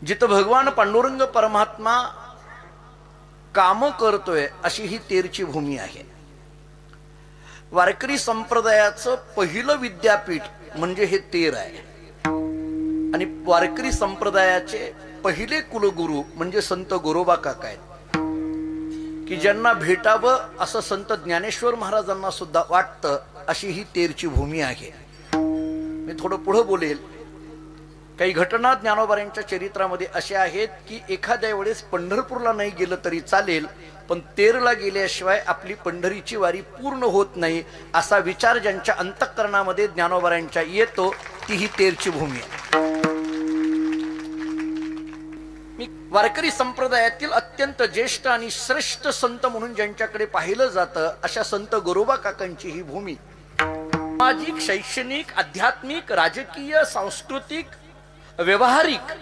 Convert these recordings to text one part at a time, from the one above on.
जिथं भगवान पांडुरंग परमात्मा काम करतोय अशी ही तेरची भूमी आहे. वारकरी संप्रदायाचं पहिलं विद्यापीठ म्हणजे हे तेर आहे. आणि वारकरी संप्रदायाचे पहिले कुलगुरू म्हणजे संत गोरोबा काका आहेत, की ज्यांना भेटावं असं संत ज्ञानेश्वर महाराजांना सुद्धा वाटतं. अशी ही तेरची भूमी आहे. मी थोडं पुढं बोलेल. काही घटना ज्ञानोबांच्या चरित्रामध्ये अशा आहेत की एखाद्या वेळेस पंढरपूरला नाही गेलं तरी चालेल, पण तेरला गेल्याशिवाय आपली पंढरीची वारी पूर्ण होत नाही असा विचार ज्यांच्या अंतःकरणामध्ये ज्ञानोबांच्या येतो, ती ही तेरची भूमी आहे. मी वारकरी संप्रदायातील अत्यंत ज्येष्ठ आणि श्रेष्ठ संत म्हणून ज्यांच्याकडे पाहिलं जातं अशा संत गोरोबा काकांची ही भूमी सामाजिक, शैक्षणिक, आध्यात्मिक, राजकीय, सांस्कृतिक, व्यवहारिक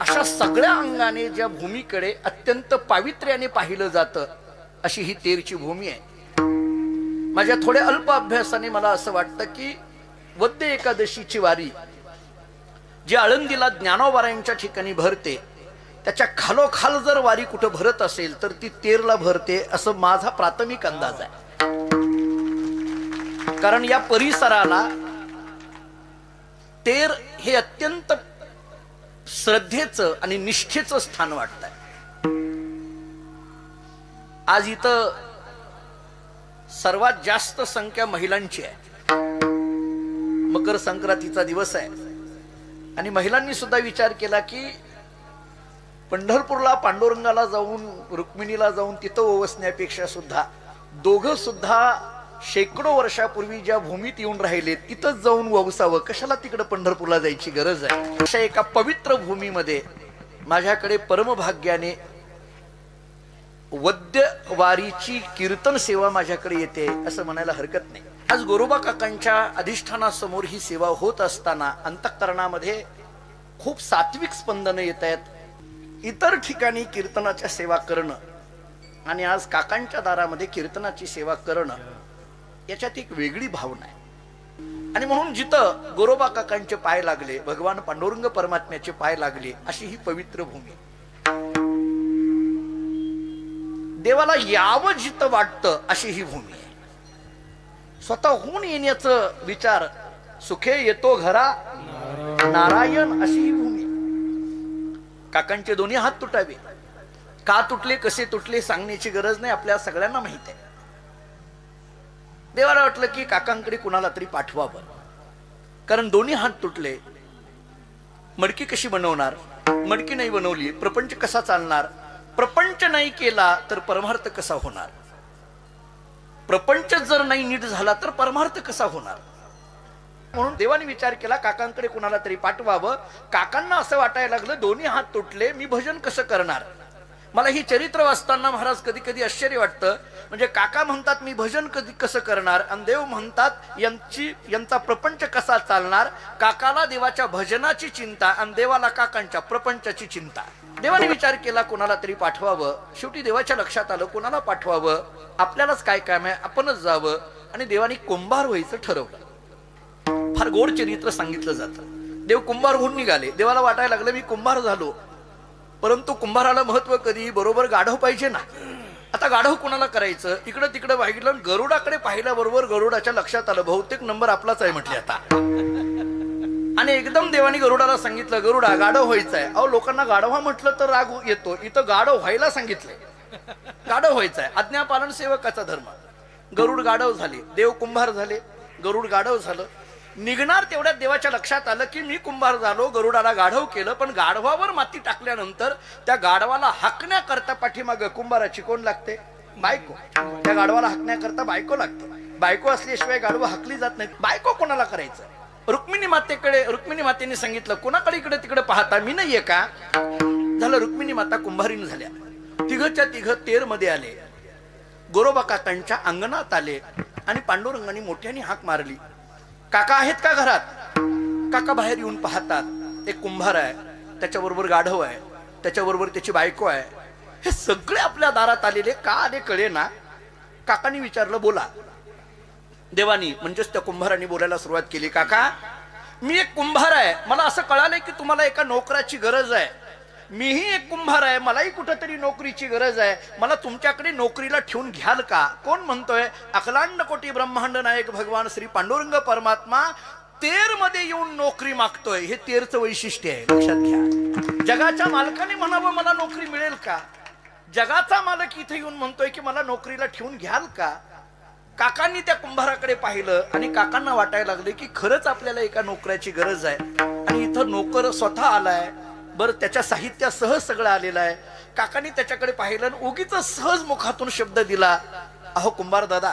अशा सगळ्या अंगाने ज्या भूमीकडे अत्यंत पावित्र्याने पाहिलं जातं अशी ही तेरची भूमी आहे. माझ्या थोड्या अल्प अभ्यासाने मला असं वाटतं की वद्य एकादशीची वारी जी आळंदीला ज्ञानोबांच्या ठिकाणी भरते, त्याच्या खालोखाल जर वारी कुठं भरत असेल तर ती तेरला भरते असं माझा प्राथमिक अंदाज आहे. कारण या परिसराला तेर हे अत्यंत श्रद्धेचं आणि निष्ठेचं स्थान वाटतंय. आज इथं सर्वात जास्त संख्या महिलांची आहे. मकर संक्रांतीचा दिवस आहे आणि महिलांनी सुद्धा विचार केला की पंढरपूरला पांडुरंगाला जाऊन, रुक्मिणीला जाऊन तिथं ओवसण्यापेक्षा सुद्धा दोघं सुद्धा शेकडो वर्षापूर्वी ज्या भूमीत येऊन राहिले तिथंच जाऊन ववसावं, कशाला तिकडे पंढरपूरला जायची गरज आहे. अशा एका पवित्र भूमीमध्ये माझ्याकडे परमभाग्याने वद्य वारीची कीर्तन सेवा माझ्याकडे येते असं म्हणायला हरकत नाही. आज गोरोबा काकांच्या अधिष्ठानासमोर ही सेवा होत असताना अंतःकरणामध्ये खूप सात्विक स्पंदन येत आहेत. इतर ठिकाणी कीर्तनाच्या सेवा करणं आणि आज काकांच्या दारामध्ये कीर्तनाची सेवा करणं याच्यात एक वेगळी भावना आहे. आणि म्हणून जिथं गोरोबा काकांचे पाय लागले, भगवान पांडुरंग परमात्म्याचे पाय लागले अशी ही पवित्र भूमी. देवाला यावं जिथं वाटतं अशी ही भूमी आहे. स्वतःहून येण्याचं विचार, सुखे येतो घरा नारायण अशी ही भूमी. काकांचे दोन्ही हात तुटावे. का तुटले, कसे तुटले सांगण्याची गरज नाही, आपल्या सगळ्यांना माहित आहे. देवाला वाटलं की काकांकडे कुणाला तरी पाठवावं, कारण दोन्ही हात तुटले. मडकी कशी बनवणार, मडकी नाही बनवली, प्रपंच कसा चालणार, प्रपंच नाही केला तर परमार्थ कसा होणार, प्रपंच जर नाही नीट झाला तर परमार्थ कसा होणार. म्हणून देवाने विचार केला काकांकडे कुणाला तरी पाठवावं. काकांना असं वाटायला लागलं दोन्ही हात तुटले, मी भजन कसं करणार. मला ही चरित्र वाचताना महाराज कधी कधी आश्चर्य वाटतं. म्हणजे काका म्हणतात मी भजन कधी कसं करणार, आणि देव म्हणतात यांचा प्रपंच कसा चालणार. काकाला देवाच्या भजनाची चिंता आणि देवाला काकांच्या प्रपंचाची चिंता. देवाने विचार केला कोणाला तरी पाठवावं. शेवटी देवाच्या लक्षात आलं कोणाला पाठवावं, आपल्यालाच काय काम आहे, आपणच जावं. आणि देवाने कुंभार व्हायचं ठरवलं. फार गोड चरित्र सांगितलं जातं. देव कुंभार होऊन निघाले. देवाला वाटायला लागलं मी कुंभार झालो, परंतु कुंभाराला महत्व कधी बरोबर गाढव पाहिजे ना. आता गाढव कोणाला करायचं, इकडं तिकडं पाहिलं, गरुडाकडे पाहिल्याबरोबर गरुडाच्या लक्षात आलं बहुतेक नंबर आपलाच आहे म्हटले आता. आणि एकदम देवाने गरुडाला सांगितलं गरुडा गाढव व्हायचंय. अहो लोकांना गाढवा म्हटलं तर राग येतो, इथं गाढव व्हायला सांगितलंय. गाढव व्हायचंय, आज्ञापालन सेवकाचा धर्म. गरुड गाढव झाले, देव कुंभार झाले, गरुड गाढव झालं. निघणार तेवढ्यात देवाच्या लक्षात आलं की मी कुंभार झालो, गरुडाला गाढव केलं, पण गाढवावर माती टाकल्यानंतर त्या गाढवाला हाकण्याकरता पाठीमागं कुंभाराची कोण लागते, बायको. त्या गाढवाला हाकण्याकरता बायको लागते. बायको असल्याशिवाय गाढवं हाकली जात नाही. बायको कोणाला करायचं, रुक्मिणी मातेकडे. रुक्मिणी मातेने सांगितलं कोणाकडे इकडे तिकडे पाहता, मी नाहीये का. झालं, रुक्मिणी माता कुंभारीन झाल्या. तिघच्या तिघ तेर मध्ये आले, गोरोबा काकांच्या अंगणात आले आणि पांडुरंगाने मोठ्याने हाक मारली, काका आहेत का घरात. काका बाहेर येऊन पाहतात, एक कुंभार आहे, त्याच्याबरोबर गाढव आहे, त्याच्याबरोबर त्याची बायको आहे. हे सगळे आपल्या दारात आलेले का आले कळे ना. काकांनी विचारलं बोला. देवानी म्हणजेच त्या कुंभाराने बोलायला सुरुवात केली, काका मी एक कुंभार आहे, मला असं कळालंय की तुम्हाला एका नोकराची गरज आहे. मीही एक कुंभार आहे, मलाही कुठंतरी नोकरीची गरज आहे, मला तुमच्याकडे नोकरीला ठेवून घ्याल का? कोण म्हणतोय? अखिलांड कोटी ब्रह्मांड नायक भगवान श्री पांडुरंग परमात्मा तेर मध्ये येऊन नोकरी मागतोय. हे तेरचं वैशिष्ट्य आहे, लक्षात घ्या. जगाच्या मालकाने म्हणावं मला नोकरी मिळेल का? जगाचा मालक इथे येऊन म्हणतोय की मला नोकरीला ठेवून घ्याल का? काकांनी त्या कुंभाराकडे पाहिलं आणि काकांना वाटायला लागले की खरंच आपल्याला एका नोकऱ्याची गरज आहे. आणि इथं नोकर स्वतः आलाय, बरं त्याच्या साहित्यासह सगळं आलेलं आहे. काकांनी त्याच्याकडे पाहिलं आणि उगीच सहज मुखातून शब्द दिला, अहो कुंभार दादा,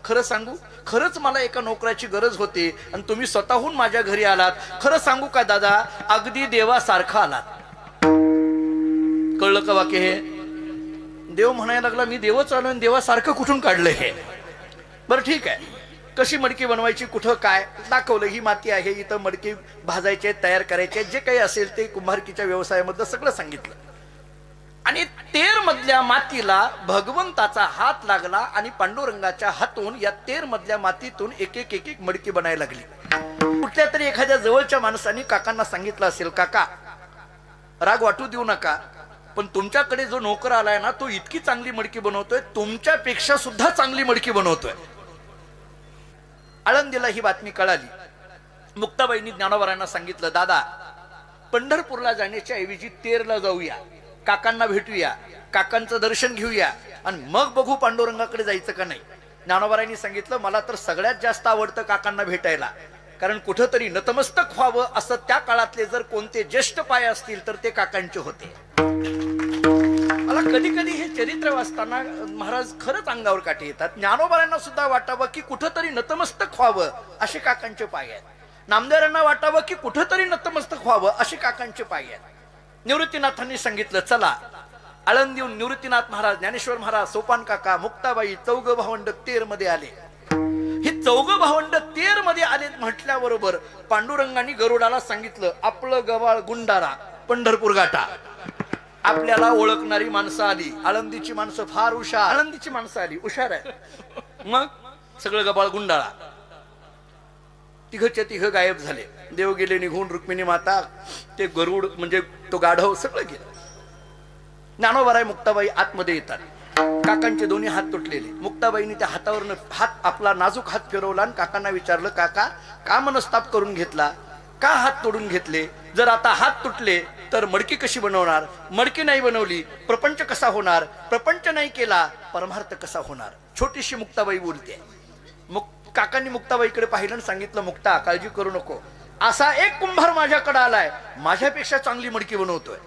खरं सांगू, खरंच मला एका नोकराची गरज होती आणि तुम्ही स्वतःहून माझ्या घरी आलात. खरं सांगू का दादा, अगदी देवासारखा आलात. कळलं का वाक्य हे? देव म्हणायला लागला मी देवच आलो आणि देवासारखं कुठून काढलं हे? बरं ठीक आहे, कशी मडकी बनवायची, कुठं काय दाखवलं. ही माती आहे, इथं मडकी भाजायचे, तयार करायचे, जे काही असेल ते कुंभारकीच्या व्यवसायामधलं सगळं सांगितलं. आणि तेर मधल्या मातीला भगवंताचा हात लागला आणि पांडुरंगाच्या हातून या तेर मधल्या मातीतून एक एक एक एक मडकी बनायला लागली. कुठल्या तरी एखाद्या जवळच्या माणसाने काकांना सांगितलं असेल, काका राग वाटू देऊ नका, पण तुमच्याकडे जो नोकर आलाय ना, तो इतकी चांगली मडकी बनवतोय, तुमच्यापेक्षा सुद्धा चांगली मडकी बनवतोय. आळंदीला ही बातमी कळाली. मुक्ताबाईंनी ज्ञानोबारांना सांगितलं, दादा पंढरपूरला जाण्याच्या ऐवजी तेरला जाऊया, काकांना भेटूया, काकांचं दर्शन घेऊया आणि मग बघू पांडुरंगाकडे जायचं का नाही. ज्ञानोबारांनी सांगितलं, मला तर सगळ्यात जास्त आवडतं काकांना भेटायला, कारण कुठंतरी नतमस्तक व्हावं असं त्या काळातले जर कोणते ज्येष्ठ पाय असतील तर ते काकांचे होते. मला कधी कधी हे चरित्र वाचताना महाराज खरंच अंगावर काठी येतात. ज्ञानोबारांना सुद्धा वाटावं की कुठंतरी नतमस्तक व्हावं असे काकांचे पाय आहेत. नामदेवांना वाटावं की कुठंतरी नतमस्तक व्हावं असे काकांचे पाय आहेत. निवृत्तीनाथांनी सांगितलं, चला आळंदीहून निवृत्तीनाथ महाराज, ज्ञानेश्वर महाराज, सोपान काका, मुक्ताबाई चौघ भावंड तेर मध्ये आले. हे चौघ भावंड तेर मध्ये आले म्हटल्याबरोबर पांडुरंगाने गरुडाला सांगितलं, आपलं गवाळ गुंडारा पंढरपूर गाठा. आपल्याला ओळखणारी माणसं आली. आळंदीची माणसं फार हुशार, आळंदीची माणसं आली, हुशार आहे. मग सगळं गबाळ गुंडाळा. तिघच्या तिघ गायब झाले. देव गेले निघून, रुक्मिणी माता, ते गरुड म्हणजे तो गाढव सगळं गेलं. ज्ञानोबाराय मुक्ताबाई आतमध्ये येतात. काकांचे दोन्ही हात तुटलेले. मुक्ताबाईंनी त्या हातावरनं हात, आपला नाजूक हात फिरवला आणि काकांना विचारलं, काका का मनस्ताप करून घेतला, का हात तोडून घेतले? जर आता हात तुटले तर मडकी कशी बनवणार? मडकी नाही बनवली प्रपंच कसा होणार? प्रपंच नाही केला परमार्थ कसा होणार? छोटीशी मुक्ताबाई बोलते. काकांनी मुक्ताबाईकडे पाहिलं आणि सांगितलं, मुक्ता काळजी करू नको, असा एक कुंभार माझ्याकडे आलाय, माझ्यापेक्षा चांगली मडकी बनवतोय.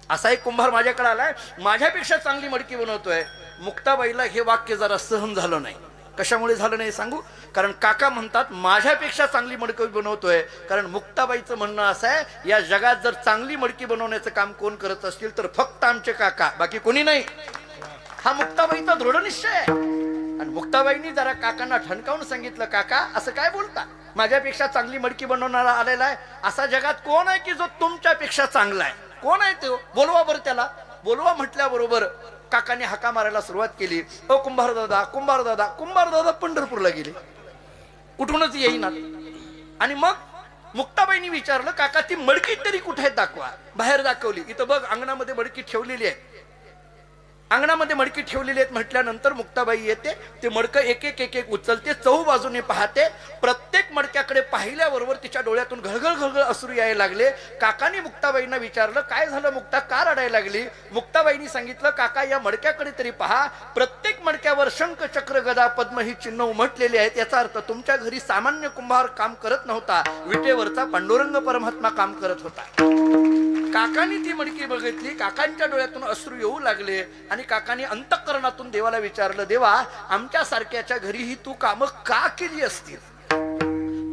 असा एक कुंभार माझ्याकडे आलाय, माझ्यापेक्षा चांगली मडकी बनवतोय. मुक्ताबाईला हे वाक्य जरा सहन झालं नाही. कशामुळे झालं नाही सांगू? कारण काका म्हणतात माझ्यापेक्षा चांगली मडकी बनवतोय. कारण मुक्ताबाईचं म्हणणं असं आहे, या जगात जर चांगली मडकी बनवण्याचं काम कोण करत असतील तर फक्त आमचे काका, बाकी कोणी नाही. हा मुक्ताबाईचा दृढ निश्चय आहे. आणि मुक्ताबाईंनी जरा काकांना ठणकावून सांगितलं, काका असं काय बोलता, माझ्यापेक्षा चांगली मडकी बनवणारा आलेला आहे. असा जगात कोण आहे की जो तुमच्यापेक्षा चांगला आहे? कोण आहे तो? बोलवा बरं त्याला. बोलवा म्हटल्याबरोबर काकाने हाका मारायला सुरुवात केली. ओ कुंभार दादा, कुंभार दादा. कुंभार दादा पंढरपूरला गेले, कुठूनच येईनात. आणि मग मुक्ताबाईंनी विचारलं, काका ती मडकी तरी कुठे आहे दाखवा. बाहेर दाखवली. इथं बघ अंगणामध्ये मडकी ठेवलेली आहे. अंगणामध्ये मडकी ठेवलेली आहेत म्हटल्यानंतर मुक्ताबाई येते. ते मडकं एक एक एक एक उचलते, चहू बाजूने पाहते. प्रत्येक मडक्याकडे पाहिल्याबरोबर तिच्या डोळ्यातून घळघळ घळघळ अश्रू यायला लागले. काकाने मुक्ताबाईंना विचारलं, काय झालं मुक्ता, का रडायला लागली? मुक्ताबाईंनी सांगितलं, काका या मडक्याकडे तरी पहा. प्रत्येक मडक्यावर शंख चक्र गदा पद्म ही चिन्ह उमटलेली आहेत. याचा अर्थ तुमच्या घरी सामान्य कुंभार काम करत नव्हता, विटेवरचा पांडुरंग परमात्मा काम करत होता. काकांनी ती मडकी बघितली, काकांच्या डोळ्यातून अश्रू येऊ लागले आणि काकांनी अंतःकरणातून देवाला विचारलं, देवा आमच्या सारख्याच्या घरीही तू कामं का केली असतील?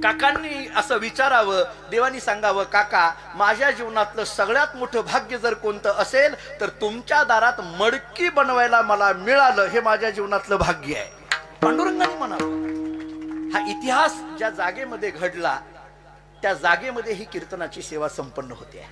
काकांनी असं विचारावं, देवानी सांगावं, काका माझ्या जीवनातलं सगळ्यात मोठं भाग्य जर कोणतं असेल तर तुमच्या दारात मडकी बनवायला मला मिळालं, हे माझ्या जीवनातलं भाग्य आहे. पांडुरंगाने म्हणावं. हा इतिहास ज्या जागेमध्ये घडला त्या जागेमध्ये ही कीर्तनाची सेवा संपन्न होते.